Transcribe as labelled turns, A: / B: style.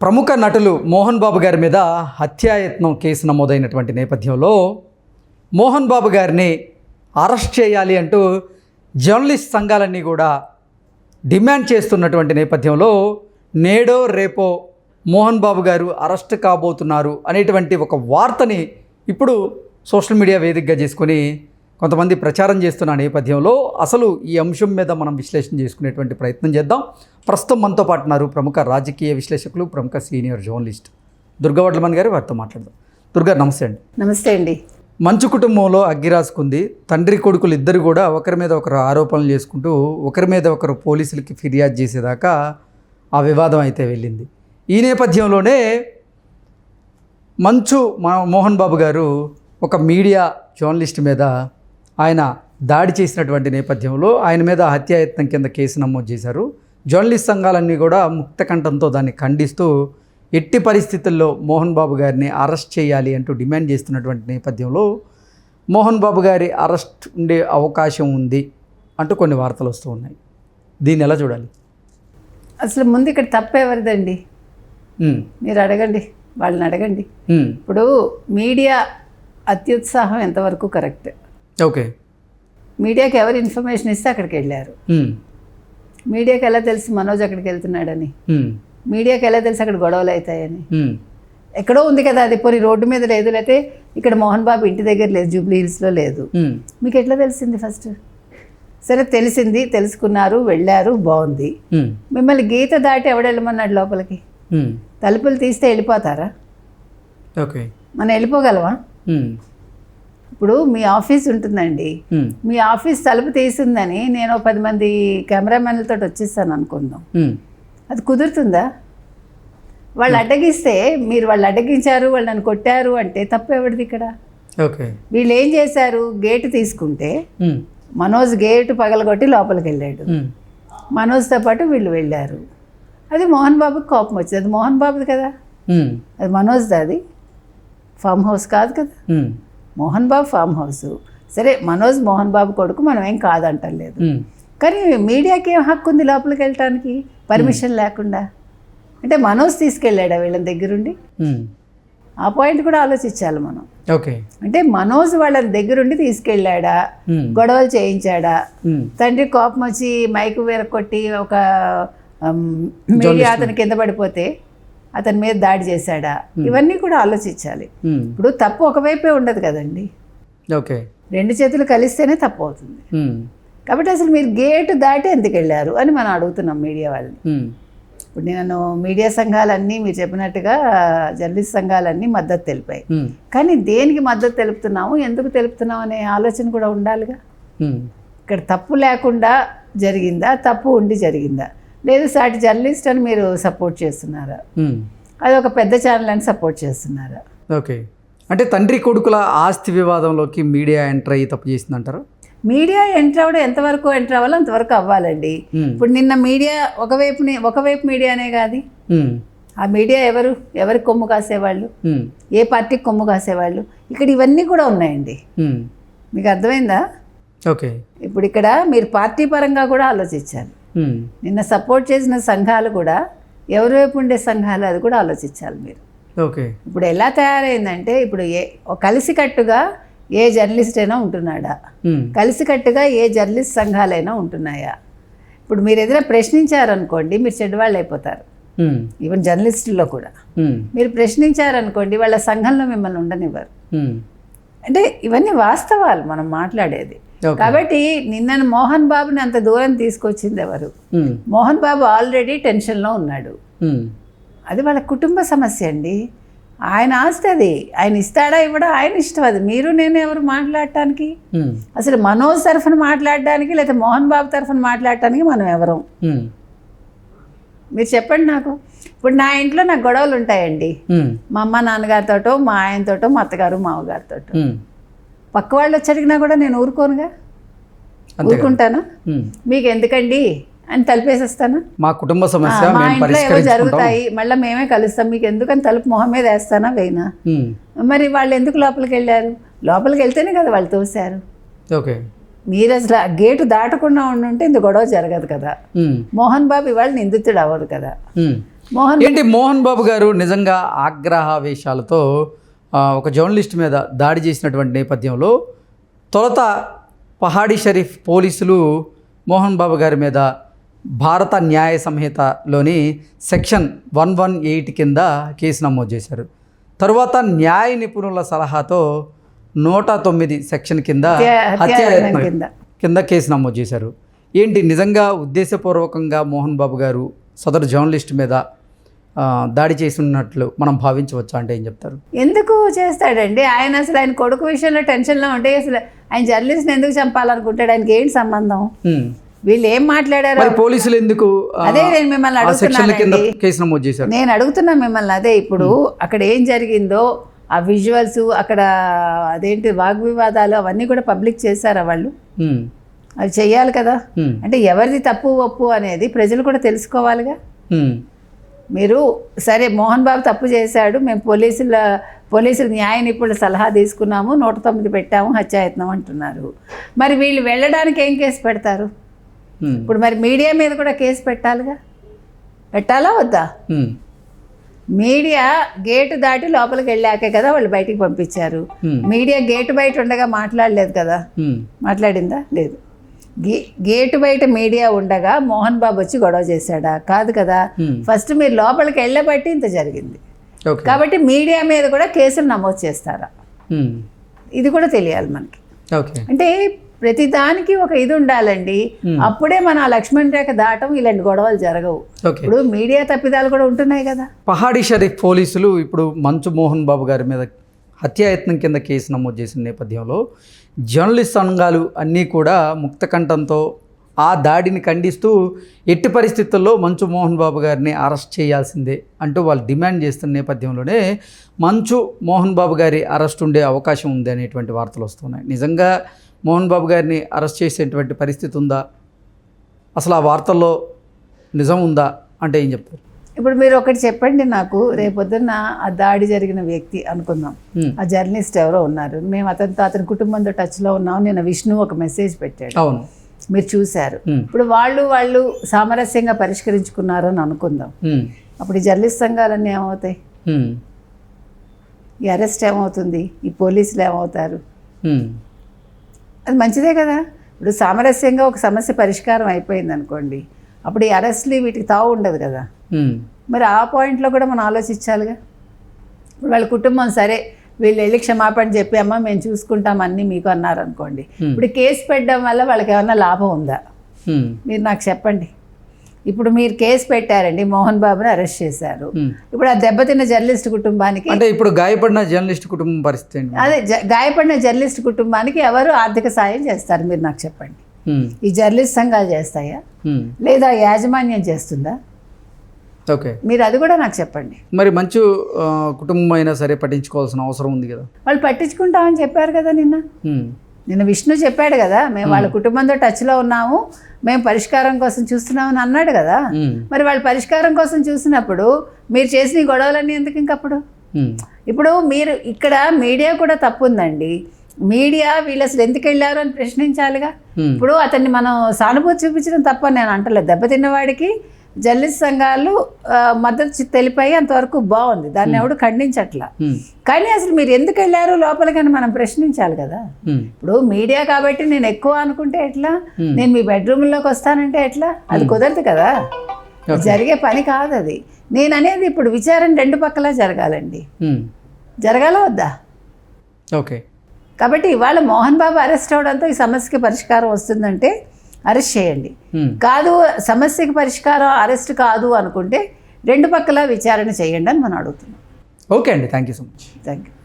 A: ప్రముఖ నటులు మోహన్ బాబు గారి మీద హత్యాయత్నం కేసు నమోదైనటువంటి నేపథ్యంలో మోహన్ బాబు గారిని అరెస్ట్ చేయాలి అంటూ జర్నలిస్ట్ సంఘాలన్నీ కూడా డిమాండ్ చేస్తున్నటువంటి నేపథ్యంలో నేడో రేపో మోహన్ బాబు గారు అరెస్ట్ కాబోతున్నారు అనేటువంటి ఒక వార్తని ఇప్పుడు సోషల్ మీడియా వేదికగా చేసుకొని కొంతమంది ప్రచారం చేస్తున్న నేపథ్యంలో అసలు ఈ అంశం మీద మనం విశ్లేషణ చేసుకునేటువంటి ప్రయత్నం చేద్దాం. ప్రస్తుతం మనతో పాటు ఉన్నారు ప్రముఖ రాజకీయ విశ్లేషకులు, ప్రముఖ సీనియర్ జర్నలిస్ట్ దుర్గా వడ్లమన్ గారు. వారితో మాట్లాడదాం. దుర్గా, నమస్తే అండి.
B: నమస్తే అండి.
A: మంచు కుటుంబంలో అగ్గిరాసుకుంది. తండ్రి కొడుకులు ఇద్దరు కూడా ఒకరి మీద ఒకరు ఆరోపణలు చేసుకుంటూ ఒకరి మీద ఒకరు పోలీసులకి ఫిర్యాదు చేసేదాకా ఆ వివాదం అయితే వెళ్ళింది. ఈ నేపథ్యంలోనే మోహన్ బాబు గారు ఒక మీడియా జర్నలిస్ట్ మీద ఆయన దాడి చేసినటువంటి నేపథ్యంలో ఆయన మీద హత్యాయత్నం కింద కేసు నమోదు చేశారు. జర్నలిస్ట్ సంఘాలన్నీ కూడా ముక్తకంఠంతో దాన్ని ఖండిస్తూ ఎట్టి పరిస్థితుల్లో మోహన్ బాబు గారిని అరెస్ట్ చేయాలి అంటూ డిమాండ్ చేస్తున్నటువంటి నేపథ్యంలో మోహన్ బాబు గారి అరెస్ట్ ఉండే అవకాశం ఉంది అంటూ కొన్ని వార్తలు వస్తూ ఉన్నాయి. దీన్ని ఎలా చూడాలి?
B: అసలు ముందు ఇక్కడ తప్పెవరిదండి? మీరు అడగండి, వాళ్ళని అడగండి. ఇప్పుడు మీడియా అత్యుత్సాహం ఎంతవరకు కరెక్ట్?
A: ఓకే,
B: మీడియాకి ఎవరు ఇన్ఫర్మేషన్ ఇస్తే అక్కడికి వెళ్ళారు. మీడియాకి ఎలా తెలుసు మనోజ్ అక్కడికి వెళ్తున్నాడని? మీడియాకి ఎలా తెలుసు అక్కడ గొడవలు అవుతాయని? ఎక్కడో ఉంది కదా అది. పోనీ రోడ్డు మీద లేదు, లేకపోతే ఇక్కడ మోహన్ బాబు ఇంటి దగ్గర లేదు, జూబ్లీ హిల్స్లో లేదు. మీకు ఎట్లా తెలిసింది? ఫస్ట్ సరే తెలిసింది, తెలుసుకున్నారు, వెళ్ళారు, బాగుంది. మిమ్మల్ని గీత దాటి ఎవడెళ్ళమన్నాడు లోపలికి? తలుపులు తీస్తే వెళ్ళిపోతారా?
A: ఓకే,
B: మనం వెళ్ళిపోగలవా? ఇప్పుడు మీ ఆఫీస్ ఉంటుందండి, మీ ఆఫీస్ తలుపు తీసిందని నేను 10 మంది కెమెరామెన్లతో వచ్చేస్తాను అనుకుందాం, అది కుదురుతుందా? వాళ్ళు అడ్డగిస్తే, మీరు వాళ్ళు అడ్డగించారు, వాళ్ళు నన్ను కొట్టారు అంటే తప్పు ఎవరిది ఇక్కడ?
A: ఓకే,
B: వీళ్ళు ఏం చేశారు? గేటు తీసుకుంటే మనోజ్ గేటు పగలగొట్టి లోపలికి వెళ్ళాడు, మనోజ్తో పాటు వీళ్ళు వెళ్ళారు. అది మోహన్ బాబుకి కోపం వచ్చింది. అది మోహన్ బాబుది కదా, అది మనోజ్ది. అది ఫామ్ హౌస్ కాదు కదా, మోహన్ బాబు ఫామ్ హౌస్. సరే, మనోజ్ మోహన్ బాబు కొడుకు, మనం ఏం కాదంటలేదు. కానీ మీడియాకి ఏం హక్కు ఉంది లోపలికి వెళ్ళటానికి పర్మిషన్ లేకుండా? అంటే మనోజ్ తీసుకెళ్ళాడా వీళ్ళని దగ్గరుండి? ఆ పాయింట్ కూడా ఆలోచించాలి మనం.
A: ఓకే,
B: అంటే మనోజ్ వాళ్ళ దగ్గరుండి తీసుకెళ్ళాడా, గొడవలు చేయించాడా? తండ్రి కోపం వచ్చి మైకు వేరకొట్టి ఒక మీడియా అతని కింద పడిపోతే అతని మీద దాడి చేశాడా? ఇవన్నీ కూడా ఆలోచించాలి. ఇప్పుడు తప్పు ఒకవైపే ఉండదు కదండి.
A: ఓకే,
B: 2 చేతులు కలిస్తేనే తప్పు అవుతుంది. కాబట్టి అసలు మీరు గేటు దాటి ఎందుకు వెళ్ళారు అని మనం అడుగుతున్నాం మీడియా వాళ్ళని. ఇప్పుడు నేను మీడియా సంఘాలన్నీ మీరు చెప్పినట్టుగా జర్నలిస్ట్ సంఘాలన్నీ మద్దతు తెలిపాయి. కానీ దేనికి మద్దతు తెలుపుతున్నాము, ఎందుకు తెలుపుతున్నాము అనే ఆలోచన కూడా ఉండాలిగా. ఇక్కడ తప్పు లేకుండా జరిగిందా, తప్పు ఉండి జరిగిందా? లేదు సాటి జర్నలిస్ట్ అని మీరు సపోర్ట్ చేస్తున్నారా? అది ఒక పెద్ద ఛానల్ అని సపోర్ట్ చేస్తున్నారా?
A: ఓకే, అంటే తండ్రి కొడుకుల ఆస్తి వివాదంలోకి మీడియా ఎంటర్ అయ్యి తప్పు చేసిందంటారు?
B: మీడియా ఎంటర్ అవ్వడం ఎంతవరకు ఎంటర్ అవ్వాలో అంతవరకు అవ్వాలండి. ఇప్పుడు నిన్న మీడియా ఒకవైపు మీడియానే కాదు. ఆ మీడియా ఎవరి కొమ్ము కాసేవాళ్ళు, ఏ పార్టీకి కొమ్ము కాసేవాళ్ళు, ఇక్కడ ఇవన్నీ కూడా ఉన్నాయండి. మీకు అర్థమైందా?
A: ఓకే,
B: ఇప్పుడు ఇక్కడ మీరు పార్టీ పరంగా కూడా ఆలోచించాలి. నిన్న సపోర్ట్ చేసిన సంఘాలు కూడా ఎవరి వైపు ఉండే సంఘాలు, అది కూడా ఆలోచించాలి మీరు.
A: ఓకే,
B: ఇప్పుడు ఎలా తయారైందంటే, ఇప్పుడు కలిసికట్టుగా ఏ జర్నలిస్ట్ అయినా ఉంటున్నాడా? కలిసికట్టుగా ఏ జర్నలిస్ట్ సంఘాలైనా ఉంటున్నాయా? ఇప్పుడు మీరు ఏదైనా ప్రశ్నించారనుకోండి, మీరు చెడ్డవాళ్ళు అయిపోతారు. ఈవెన్ జర్నలిస్టుల్లో కూడా మీరు ప్రశ్నించారనుకోండి, వాళ్ళ సంఘంలో మిమ్మల్ని ఉండనివ్వరు. అంటే ఇవన్నీ వాస్తవాలు మనం మాట్లాడేది. కాబట్టి నిన్న మోహన్ బాబుని అంత దూరం తీసుకొచ్చింది ఎవరు? మోహన్ బాబు ఆల్రెడీ టెన్షన్లో ఉన్నాడు. అది వాళ్ళ కుటుంబ సమస్య అండి. ఆయన ఆస్తి అది. ఆయన ఇస్తాడా ఇవ్వడా ఆయన ఇష్టం. అది మీరు నేను ఎవరు మాట్లాడటానికి? అసలు మనోజ్ తరఫున మాట్లాడడానికి లేదా మోహన్ బాబు తరఫున మాట్లాడటానికి మనం ఎవరం? మీరు చెప్పండి నాకు. ఇప్పుడు నా ఇంట్లో నాకు గొడవలు ఉంటాయండి, మా అమ్మ నాన్నగారితోటో, మా ఆయనతోటో, మా అత్తగారు మామగారితోటో. పక్క వాళ్ళు వచ్చి అడిగినా కూడా నేను ఊరుకోనుగా, ఊరుకుంటానా? మీకు ఎందుకండి అని తలుపేసేస్తాను.
A: మా కుటుంబ సమస్య,
B: మా ఇంట్లో ఏవో జరుగుతాయి, మళ్ళీ మేమే కలుస్తాం, మీకు ఎందుకని తలుపు మొహం మీద వేస్తానా వేయినా? మరి వాళ్ళు ఎందుకు లోపలికి వెళ్ళారు? లోపలికి వెళ్తేనే కదా వాళ్ళు తోశారు.
A: ఓకే,
B: మీరు అసలు ఆ గేటు దాటకుండా ఉండుంటే ఇంత గొడవ జరగదు కదా. మోహన్ బాబు ఇవాళ నిందితుడు అవ్వదు కదా.
A: ఏంటి మోహన్ బాబు గారు నిజంగా ఆగ్రహావేశాలతో ఒక జర్నలిస్ట్ మీద దాడి చేసినటువంటి నేపథ్యంలో తొలుత పహాడీ షరీఫ్ పోలీసులు మోహన్ బాబు గారి మీద భారత న్యాయ సంహితలోని సెక్షన్ 118 కింద కేసు నమోదు చేశారు. తరువాత న్యాయ నిపుణుల సలహాతో 109 సెక్షన్ కింద హత్యాయత్నం కింద కేసు నమోదు చేశారు. ఏంటి నిజంగా ఉద్దేశపూర్వకంగా మోహన్ బాబు గారు సదరు జర్నలిస్ట్ మీద దాడి చేసి ఉన్నట్లు మనం భావించవచ్చు అంటే ఏం చెప్తారు?
B: ఎందుకు చేస్తాడండి ఆయన? అసలు ఆయన కొడుకు విషయంలో టెన్షన్లో ఉంటే అసలు ఆయన జర్నలిస్ట్ని ఎందుకు చంపాలనుకుంటాడు? ఆయనకి ఏంటి సంబంధం? వీళ్ళు ఏం మాట్లాడారు?
A: పోలీసులు ఎందుకు
B: అదే నేను మిమ్మల్ని అడుగుతున్నాను,
A: కేసు నమోదు చేశారు.
B: నేను అడుగుతున్నా మిమ్మల్ని అదే. ఇప్పుడు అక్కడ ఏం జరిగిందో ఆ విజువల్స్, అక్కడ అదేంటి వాగ్వివాదాలు అవన్నీ కూడా పబ్లిక్ చేశారా వాళ్ళు? అవి చెయ్యాలి కదా. అంటే ఎవరిది తప్పు ఒప్పు అనేది ప్రజలు కూడా తెలుసుకోవాలిగా. మీరు సరే మోహన్ బాబు తప్పు చేశాడు, మేము పోలీసులు న్యాయ నిపుణుల సలహా తీసుకున్నాము, 109 పెట్టాము, హత్యాయత్నం అంటున్నారు. మరి వీళ్ళు వెళ్ళడానికి ఏం కేసు పెడతారు? ఇప్పుడు మరి మీడియా మీద కూడా కేసు పెట్టాలిగా. పెట్టాలా వద్దా? మీడియా గేటు దాటి లోపలికి వెళ్ళాకే కదా వాళ్ళు బయటికి పంపించారు. మీడియా గేటు బయట ఉండగా మాట్లాడలేదు కదా. మాట్లాడిందా? లేదు. గేటు బయట మీడియా ఉండగా మోహన్ బాబు వచ్చి గొడవ చేశాడా? కాదు కదా. ఫస్ట్ మీరు లోపలికి వెళ్ళబట్టి ఇంత జరిగింది. కాబట్టి మీడియా మీద కూడా కేసులు నమోదు చేస్తారా? ఇది కూడా తెలియాలి మనకి. అంటే ప్రతిదానికి ఒక ఇది ఉండాలండి. అప్పుడే మన లక్ష్మణ్ రేఖ దాటం ఇలాంటి గొడవలు జరగవు. ఇప్పుడు మీడియా తప్పిదాలు కూడా ఉంటున్నాయి కదా.
A: పహాడీ షరీఫ్ పోలీసులు ఇప్పుడు మంచు మోహన్ బాబు గారి మీద హత్యాయత్నం కింద కేసు నమోదు చేసిన నేపథ్యంలో జర్నలిస్ట్ సంఘాలు అన్నీ కూడా ముక్తకంఠంతో ఆ దాడిని ఖండిస్తూ ఎట్టి పరిస్థితుల్లో మంచు మోహన్ బాబు గారిని అరెస్ట్ చేయాల్సిందే అంటూ వాళ్ళు డిమాండ్ చేస్తున్న నేపథ్యంలోనే మంచు మోహన్ బాబు గారి అరెస్ట్ ఉండే అవకాశం ఉంది అనేటువంటి వార్తలు వస్తున్నాయి. నిజంగా మోహన్ బాబు గారిని అరెస్ట్ చేసేటువంటి పరిస్థితి ఉందా? అసలు ఆ వార్తల్లో నిజం ఉందా అంటే ఏం చెప్తారు?
B: ఇప్పుడు మీరు ఒకటి చెప్పండి నాకు. రేపొద్దున్న ఆ దాడి జరిగిన వ్యక్తి అనుకుందాం, ఆ జర్నలిస్ట్ ఎవరో ఉన్నారు, మేము అతని కుటుంబంతో టచ్లో ఉన్నాం, నిన్న విష్ణు ఒక మెసేజ్ పెట్టాడు,
A: అవును
B: మీరు చూశారు. ఇప్పుడు వాళ్ళు సామరస్యంగా పరిష్కరించుకున్నారు అని అనుకుందాం. అప్పుడు ఈ జర్నలిస్ట్ సంఘాలన్నీ ఏమవుతాయి? ఈ అరెస్ట్ ఏమవుతుంది? ఈ పోలీసులు ఏమవుతారు? అది మంచిదే కదా. ఇప్పుడు సామరస్యంగా ఒక సమస్య పరిష్కారం అయిపోయింది అనుకోండి, అప్పుడు ఈ అరెస్ట్లు వీటికి తావు ఉండదు కదా. మరి ఆ పాయింట్లో కూడా మనం ఆలోచించాలిగా. ఇప్పుడు వాళ్ళ కుటుంబం సరే వీళ్ళు వెళ్ళి క్షమాపణ చెప్పి అమ్మ మేము చూసుకుంటాం అన్నీ మీకు అన్నారు అనుకోండి, ఇప్పుడు కేసు పెట్టడం వల్ల వాళ్ళకి ఏమన్నా లాభం ఉందా? మీరు నాకు చెప్పండి. ఇప్పుడు మీరు కేసు పెట్టారండి, మోహన్ బాబుని అరెస్ట్ చేశారు. ఇప్పుడు ఆ దెబ్బతిన్న జర్నలిస్ట్ కుటుంబానికి,
A: అంటే ఇప్పుడు గాయపడిన జర్నలిస్ట్ కుటుంబం పరిస్థితి,
B: అదే గాయపడిన జర్నలిస్ట్ కుటుంబానికి ఎవరు ఆర్థిక సాయం చేస్తారు? మీరు నాకు చెప్పండి. ఈ జర్నలిస్ట్ సంఘాలు చేస్తాయా లేదా యాజమాన్యం చేస్తుందా?
A: ఓకే,
B: మీరు అది కూడా నాకు చెప్పండి.
A: మరి మంచు కుటుంబం అయినా సరే పట్టించుకోవాల్సిన అవసరం ఉంది కదా.
B: వాళ్ళు పట్టించుకుంటామని చెప్పారు కదా. నిన్న విష్ణు చెప్పాడు కదా, మేము వాళ్ళ కుటుంబంతో టచ్లో ఉన్నాము, మేము పరిష్కారం కోసం చూస్తున్నామని అన్నాడు కదా. మరి వాళ్ళు పరిష్కారం కోసం చూసినప్పుడు మీరు చేసిన గొడవలన్నీ ఎందుకు ఇంకప్పుడు? ఇప్పుడు మీరు ఇక్కడ మీడియా కూడా తప్పు ఉందండి. మీడియా వీళ్ళు అసలు ఎందుకు వెళ్ళారు అని ప్రశ్నించాలిగా. ఇప్పుడు అతన్ని మనం సానుభూతి చూపించడం తప్ప నేను అంటలేదు. దెబ్బతిన్నవాడికి జర్నలిస్ట్ సంఘాలు మద్దతు తెలిపాయి, అంతవరకు బాగుంది, దాన్ని ఎవడు ఖండించట్లా. కానీ అసలు మీరు ఎందుకు వెళ్ళారు లోపలికని మనం ప్రశ్నించాలి కదా. ఇప్పుడు మీడియా కాబట్టి నేను ఎక్కువ అనుకుంటే ఎట్లా? నేను మీ బెడ్రూమ్లోకి వస్తానంటే ఎట్లా? అది కుదరదు కదా, జరిగే పని కాదు అది. నేను అనేది ఇప్పుడు విచారణ రెండు పక్కలా జరగాలండి. జరగాల వద్దా?
A: ఓకే.
B: కాబట్టి ఇవాళ మోహన్ బాబు అరెస్ట్ అవడంతో ఈ సమస్యకి పరిష్కారం వస్తుందంటే అరెస్ట్ చేయండి. కాదు సమస్యకి పరిష్కారం అరెస్ట్ కాదు అనుకుంటే రెండు పక్కల విచారణ చేయండి అని మనం అడుగుతున్నాం.
A: ఓకే అండి, thank you so much.
B: Thank you.